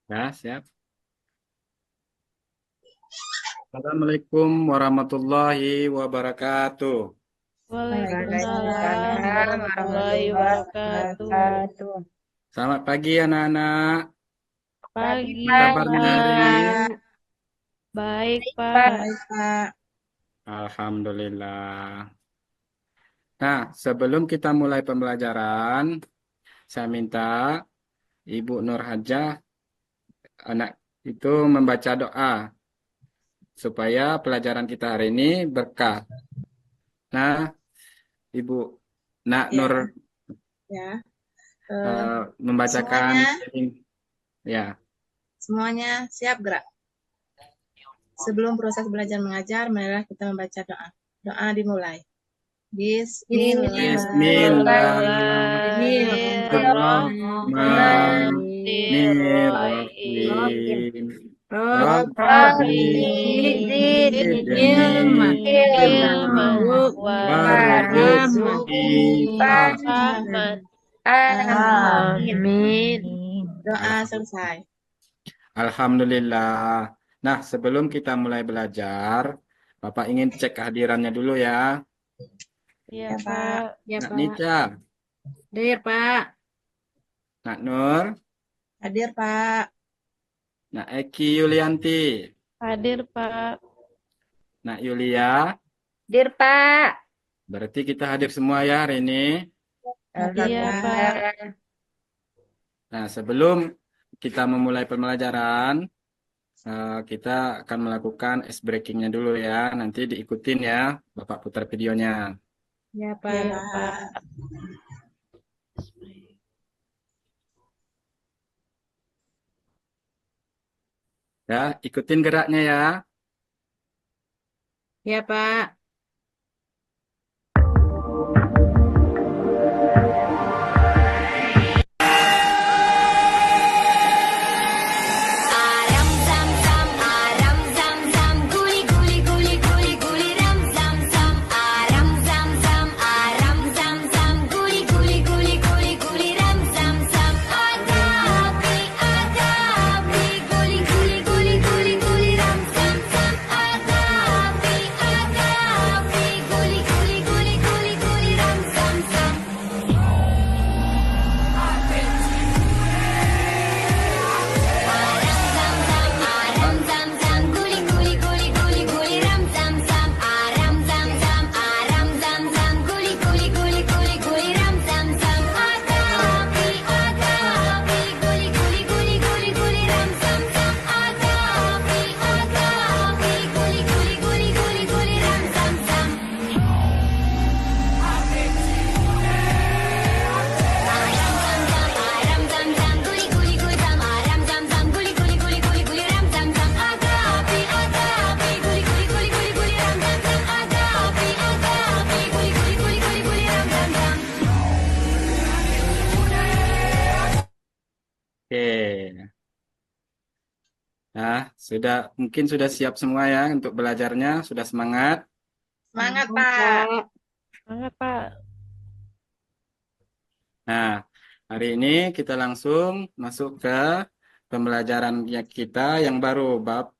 Ya, siap. Assalamualaikum warahmatullahi wabarakatuh. Waalaikumsalam Waalaikumsalam warahmatullahi warahmatullahi wabarakatuh. wabarakatuh. Selamat pagi anak-anak. Pagi Pagi, Pak, Kabarnya gimana hari ini? Pak? Pak. Baik, Baik Pak. Pak. Baik Pak. Alhamdulillah. Nah, sebelum kita mulai pembelajaran, saya minta Ibu Nur Hajah, anak itu membaca doa supaya pelajaran kita hari ini berkah. Nah, Ibu Nak Nur Ya, ya. Eh, membacakan semuanya, ya. semuanya siap gerak. Sebelum proses belajar mengajar, marilah kita membaca doa. Doa dimulai. Bismillahirrahmanirrahim. Bismillahirrahmanirrahim. Rabbi Rabbi zidni zidni ilman ilman warzuqni fahma. warzuqni Amin. Amin. Doa selesai. Alhamdulillah. Nah, sebelum kita mulai belajar, Bapak ingin cek kehadirannya dulu ya. Ya, Ya Pak. Pak. Ya Nak Pak. Nica, Hadir Pak. Nak Nur, Hadir Pak. Nak Eki Yulianti, Hadir, Pak. Nak Yulia. Hadir Pak. Berarti kita hadir semua ya hari ini. Hadir Iya, Pak. Pak. Nah, sebelum kita memulai pembelajaran, kita akan melakukan ice breakingnya dulu ya. Nanti diikutin ya, Bapak putar videonya. Ya Pak. Ya, Pak. Ya, ikutin geraknya ya. Ya Pak. Aram zam zam, aram zam zam, guli guli guli guli guli ram zam zam. Aram zam zam, aram zam zam, guli guli guli guli guli ram zam zam. Ada api, guli guli guli guli guli ram zam zam. Ada api, guli guli guli guli guli ram zam zam. Aram zam zam, guli guli guli guli guli ram zam zam. Aram zam zam, guli guli guli guli guli ram zam zam. Ada api, guli guli guli guli guli ram zam zam. Ada api, guli guli guli guli guli ram zam zam. Aram zam zam, guli guli guli zam. Aram zam zam, guli guli guli guli guli ram zam zam. Ada api, guli guli guli guli guli ram zam zam. Ada api, guli guli guli guli guli ram zam zam. Oke. Nah, mungkin sudah siap semua ya untuk belajarnya, sudah semangat. Semangat Pak. Semangat, Pak. Nah, hari ini kita langsung masuk ke pembelajaran kita yang baru bab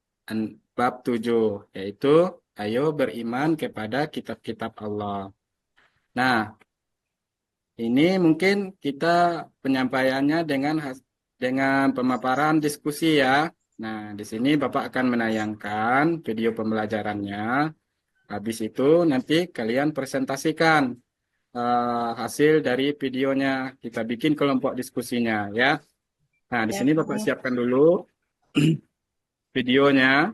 7, yaitu ayo beriman kepada kitab-kitab Allah. Nah, ini mungkin kita penyampaiannya dengan pemaparan diskusi ya. Nah, di sini Bapak akan menayangkan video pembelajarannya. Habis itu nanti kalian presentasikan hasil dari videonya. Kita bikin kelompok diskusinya ya. Nah, di Ya sini Bapak Pak. siapkan dulu videonya.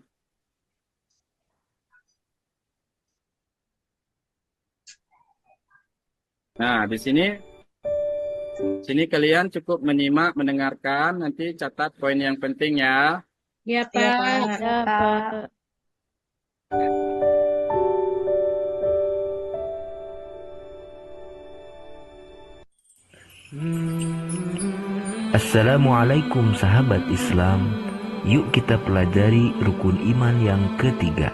Nah, di sini kalian cukup menyimak, mendengarkan, nanti catat poin yang penting ya. Ya Ya, Pak. Pak. Assalamualaikum sahabat Islam. Yuk kita pelajari rukun iman yang ketiga,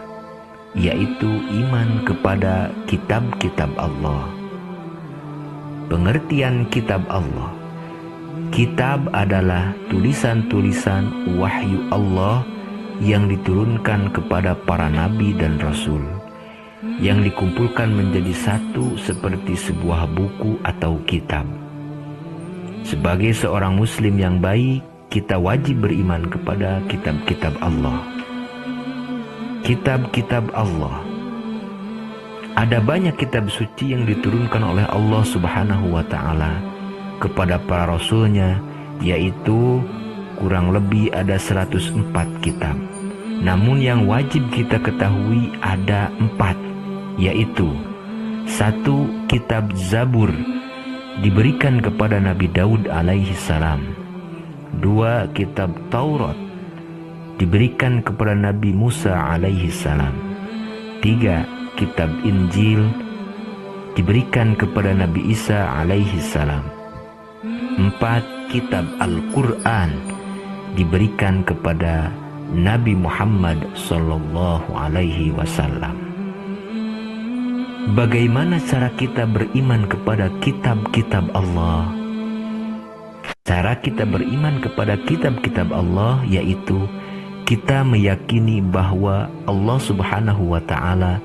yaitu iman kepada kitab-kitab Allah. Pengertian kitab Allah. Kitab adalah tulisan-tulisan wahyu Allah yang diturunkan kepada para nabi dan rasul, yang dikumpulkan menjadi satu seperti sebuah buku atau kitab. Sebagai seorang muslim yang baik, kita wajib beriman kepada kitab-kitab Allah. Kitab-kitab Allah. Ada banyak kitab suci yang diturunkan oleh Allah Subhanahu wa Ta'ala kepada para rasulnya, yaitu kurang lebih ada 104 kitab. Namun yang wajib kita ketahui ada 4, yaitu 1. Kitab Zabur diberikan kepada Nabi Daud alaihi salam. 2. Kitab Taurat diberikan kepada Nabi Musa alaihi salam. 3. Kitab Injil diberikan kepada Nabi Isa alaihi salam. 4. Kitab Al-Quran diberikan kepada Nabi Muhammad sallallahu alaihi wasallam. Bagaimana cara kita beriman kepada kitab-kitab Allah? Cara kita beriman kepada kitab-kitab Allah yaitu kita meyakini bahwa Allah Subhanahu wa Ta'ala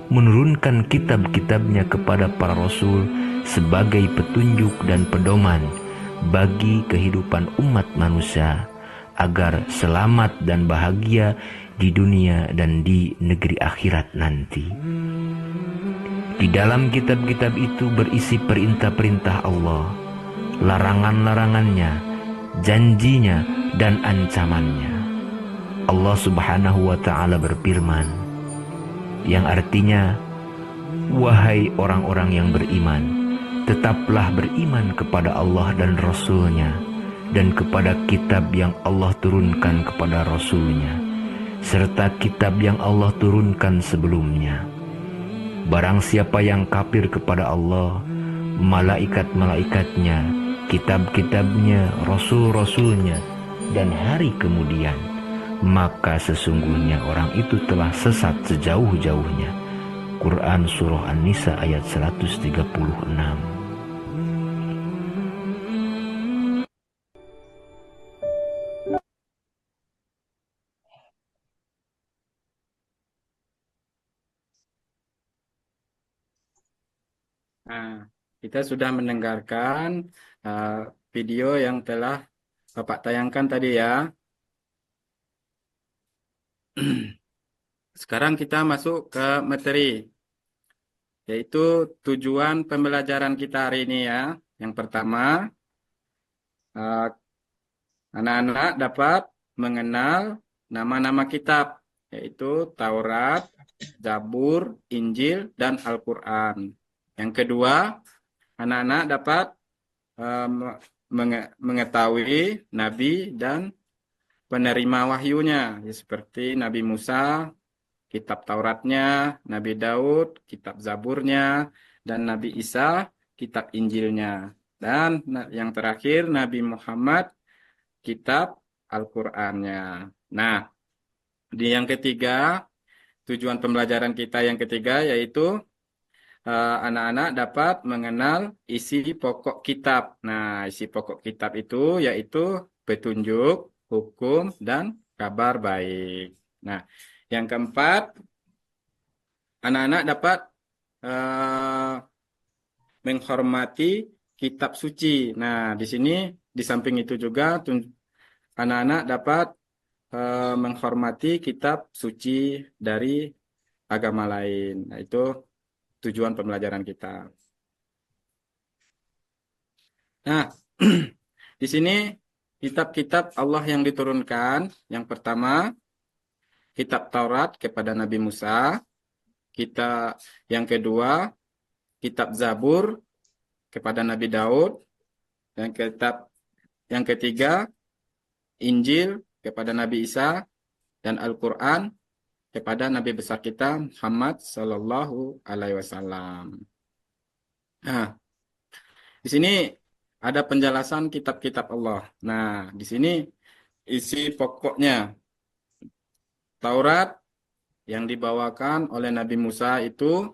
menurunkan kitab-kitabnya kepada para rasul sebagai petunjuk dan pedoman bagi kehidupan umat manusia agar selamat dan bahagia di dunia dan di negeri akhirat nanti. Di dalam kitab-kitab itu berisi perintah-perintah Allah, larangan-larangannya, janjinya, dan ancamannya. Allah Subhanahu wa Ta'ala berfirman, yang artinya, wahai orang-orang yang beriman, tetaplah beriman kepada Allah dan Rasul-Nya dan kepada kitab yang Allah turunkan kepada Rasul-Nya serta kitab yang Allah turunkan sebelumnya. Barang siapa yang kafir kepada Allah, malaikat-malaikatnya, kitab-kitabnya, rasul-rasulnya, dan hari kemudian, maka sesungguhnya orang itu telah sesat sejauh-jauhnya. Quran Surah An-Nisa ayat 136. Nah, kita sudah mendengarkan video yang telah Bapak tayangkan tadi ya. Sekarang kita masuk ke materi, yaitu tujuan pembelajaran kita hari ini ya. Yang pertama, anak-anak dapat mengenal nama-nama kitab, yaitu Taurat, Zabur, Injil, dan Al-Quran. Yang kedua, anak-anak dapat mengetahui nabi dan penerima wahyunya, ya, seperti Nabi Musa, kitab Tauratnya, Nabi Daud, kitab Zaburnya, dan Nabi Isa, kitab Injilnya. Dan yang terakhir, Nabi Muhammad, kitab Al-Qur'annya. Nah, di yang ketiga, tujuan pembelajaran kita yang ketiga yaitu anak-anak dapat mengenal isi pokok kitab. Nah, isi pokok kitab itu yaitu petunjuk, hukum, dan kabar baik. Nah, yang keempat, anak-anak dapat menghormati kitab suci. Nah, di sini di samping itu juga anak-anak dapat menghormati kitab suci dari agama lain. Nah, itu tujuan pembelajaran kita. Nah, di sini kitab-kitab Allah yang diturunkan. Yang pertama, kitab Taurat kepada Nabi Musa. Yang kedua, kitab Zabur kepada Nabi Daud. Yang ketiga, Injil kepada Nabi Isa, dan Al-Quran kepada Nabi besar kita Muhammad Sallallahu Alaihi Wasallam. Nah, di sini ada penjelasan kitab-kitab Allah. Nah, di sini isi pokoknya Taurat yang dibawakan oleh Nabi Musa itu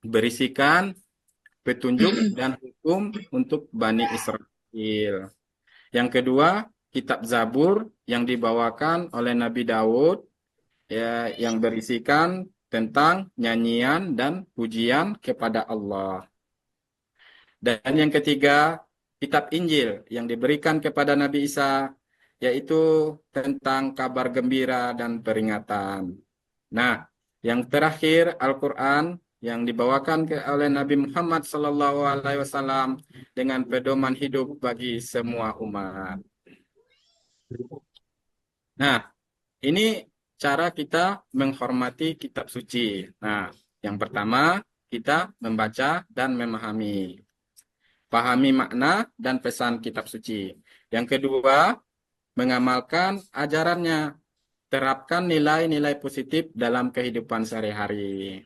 berisikan petunjuk dan hukum untuk Bani Israel. Yang kedua, kitab Zabur yang dibawakan oleh Nabi Daud, ya, yang berisikan tentang nyanyian dan pujian kepada Allah. Dan yang ketiga, kitab Injil yang diberikan kepada Nabi Isa, yaitu tentang kabar gembira dan peringatan. Nah, yang terakhir Al-Quran yang dibawakan oleh Nabi Muhammad SAW dengan pedoman hidup bagi semua umat. Nah, ini cara kita menghormati kitab suci. Nah, yang pertama kita membaca dan memahami. Pahami makna dan pesan kitab suci. Yang kedua, mengamalkan ajarannya. Terapkan nilai-nilai positif dalam kehidupan sehari-hari.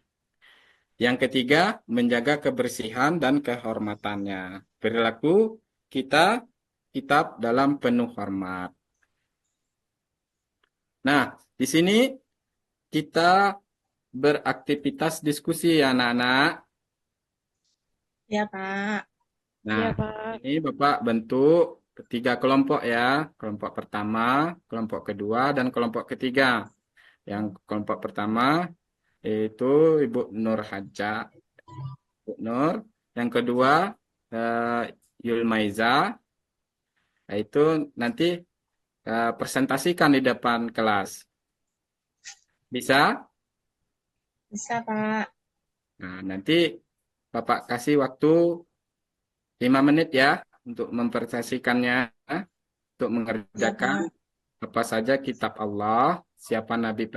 Yang ketiga, menjaga kebersihan dan kehormatannya. Perilaku kita kitab dalam penuh hormat. Nah, di sini kita beraktivitas diskusi ya anak-anak. Ya, Pak. Nah, Iya, Pak. ini Bapak bentuk ketiga kelompok ya. Kelompok pertama, kelompok kedua, dan kelompok ketiga. Yang kelompok pertama itu Ibu Nur Haja, Ibu Nur. Yang kedua Yulmaiza. Itu nanti presentasikan di depan kelas. Bisa? Bisa, Pak. Nah, nanti Bapak kasih waktu 5 menit ya untuk mempresentasikannya, untuk Ya, mengerjakan Pak. apa saja kitab Allah, siapa nabi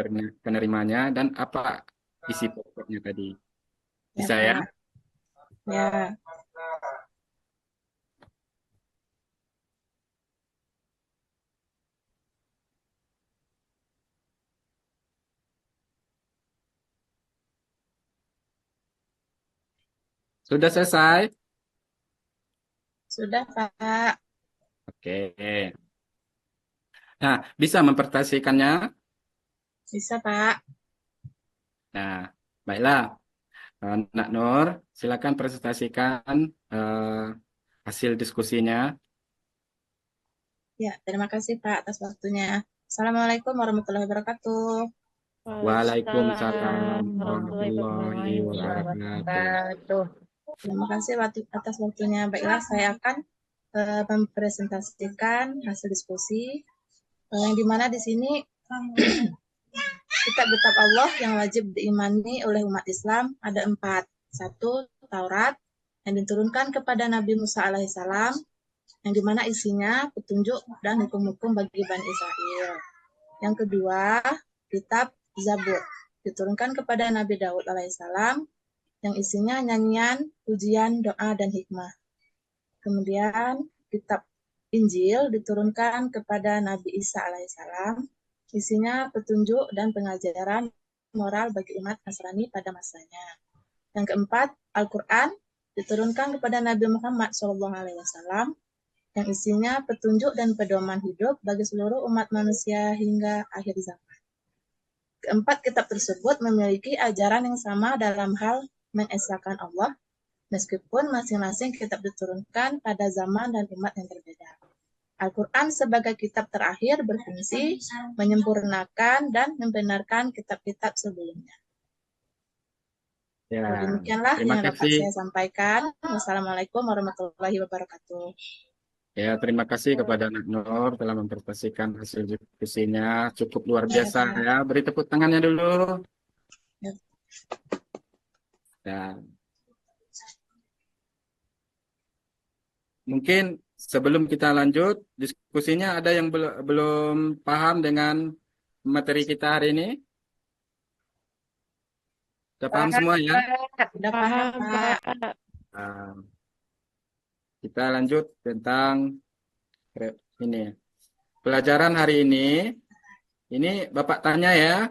penerimanya, dan apa isi pokoknya tadi. Ya, Bisa ya? Pak. Ya. Sudah selesai? Sudah, Pak. Oke. Nah, bisa mempresentasikannya? Bisa, Pak. Nah, baiklah. Nak Nur, silakan presentasikan hasil diskusinya. Ya, terima kasih, Pak, atas waktunya. Assalamualaikum warahmatullahi wabarakatuh. Waalaikumsalam Waalaikumsalam warahmatullahi warahmatullahi wabarakatuh. wabarakatuh. Terima kasih atas waktunya. Baiklah, saya akan mempresentasikan hasil diskusi yang dimana di sini kitab-kitab Allah yang wajib diimani oleh umat Islam ada 4. 1. Taurat yang diturunkan kepada Nabi Musa alaihissalam, yang dimana isinya petunjuk dan hukum-hukum bagi Bani Israel. Yang kedua, kitab Zabur diturunkan kepada Nabi Daud alaihissalam, yang isinya nyanyian, pujian, doa, dan hikmah. Kemudian kitab Injil diturunkan kepada Nabi Isa alaihissalam, isinya petunjuk dan pengajaran moral bagi umat Nasrani pada masanya. Yang keempat, Al-Quran diturunkan kepada Nabi Muhammad SAW, yang isinya petunjuk dan pedoman hidup bagi seluruh umat manusia hingga akhir zaman. Keempat kitab tersebut memiliki ajaran yang sama dalam hal mengesahkan Allah, meskipun masing-masing kitab diturunkan pada zaman dan umat yang berbeda. Al-Quran sebagai kitab terakhir berfungsi menyempurnakan dan membenarkan kitab-kitab sebelumnya. Ya, Demikianlah terima yang dapat kasih. saya sampaikan. Wassalamualaikum warahmatullahi wabarakatuh. Ya, terima kasih kepada Nak Nur telah mempresentasikan hasil diskusinya. Cukup luar biasa Pak. ya. Beri tepuk tangannya dulu. Ya. Ya. Mungkin sebelum kita lanjut diskusinya, ada yang belum paham dengan materi kita hari ini? Sudah paham semua ya? Udah paham, Paham, Pak. Pak. Nah, kita lanjut tentang ini. Pelajaran hari ini Bapak tanya ya,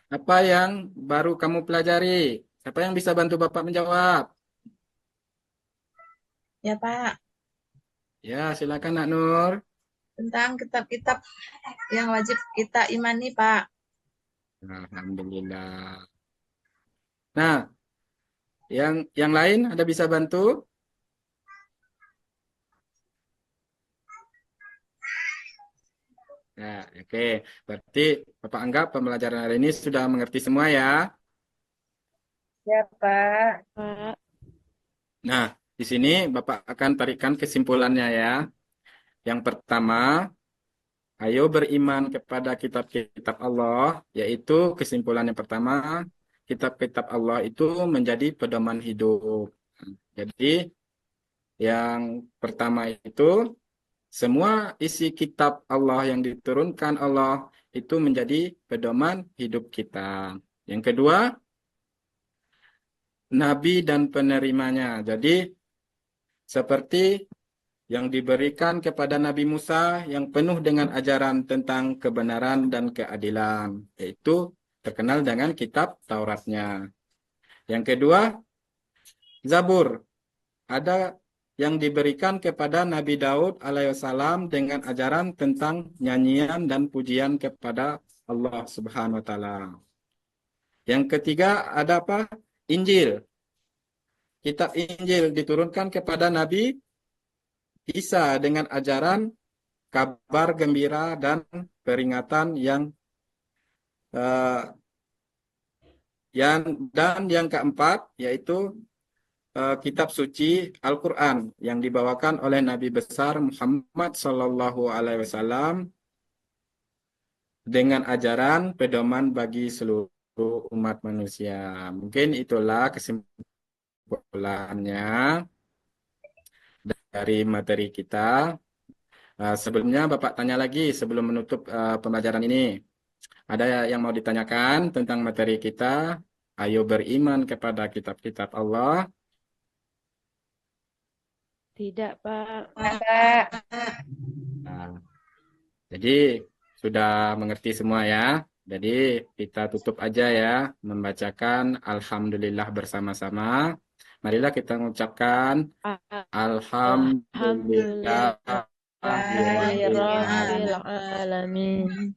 apa yang baru kamu pelajari? Siapa yang bisa bantu Bapak menjawab? Ya, Pak. Ya, silakan Nak Nur. Tentang kitab-kitab yang wajib kita imani, Pak. Alhamdulillah. Nah, yang lain ada bisa bantu? Ya, oke. Berarti Bapak anggap pembelajaran hari ini sudah mengerti semua ya. Ya, Pak. Pak. Nah, di sini Bapak akan tarikan kesimpulannya ya. Yang pertama, ayo beriman kepada kitab-kitab Allah, yaitu kesimpulan yang pertama, kitab-kitab Allah itu menjadi pedoman hidup. Jadi, yang pertama itu, semua isi kitab Allah yang diturunkan Allah itu menjadi pedoman hidup kita. Yang kedua, nabi dan penerimanya. Jadi, seperti yang diberikan kepada Nabi Musa yang penuh dengan ajaran tentang kebenaran dan keadilan, yaitu terkenal dengan kitab Tauratnya. Yang kedua, Zabur, ada yang diberikan kepada Nabi Daud alaihissalam dengan ajaran tentang nyanyian dan pujian kepada Allah Subhanahu wa taala. Yang ketiga ada apa? Injil. Kitab Injil diturunkan kepada Nabi Isa dengan ajaran kabar gembira dan peringatan eh, yang keempat yaitu kitab suci Al-Quran yang dibawakan oleh Nabi besar Muhammad Sallallahu Alaihi Wasallam dengan ajaran pedoman bagi seluruh umat manusia. Mungkin itulah kesimpulannya dari materi kita. Sebelumnya Bapak tanya lagi sebelum menutup pembelajaran ini. Ada yang mau ditanyakan tentang materi kita? Ayo beriman kepada kitab-kitab Allah. Tidak, Pak. Pak. Nah, jadi sudah mengerti semua ya. Jadi kita tutup aja ya membacakan Alhamdulillah bersama-sama. Marilah kita mengucapkan Alhamdulillah Alhamdulillah. Rabbil alamin.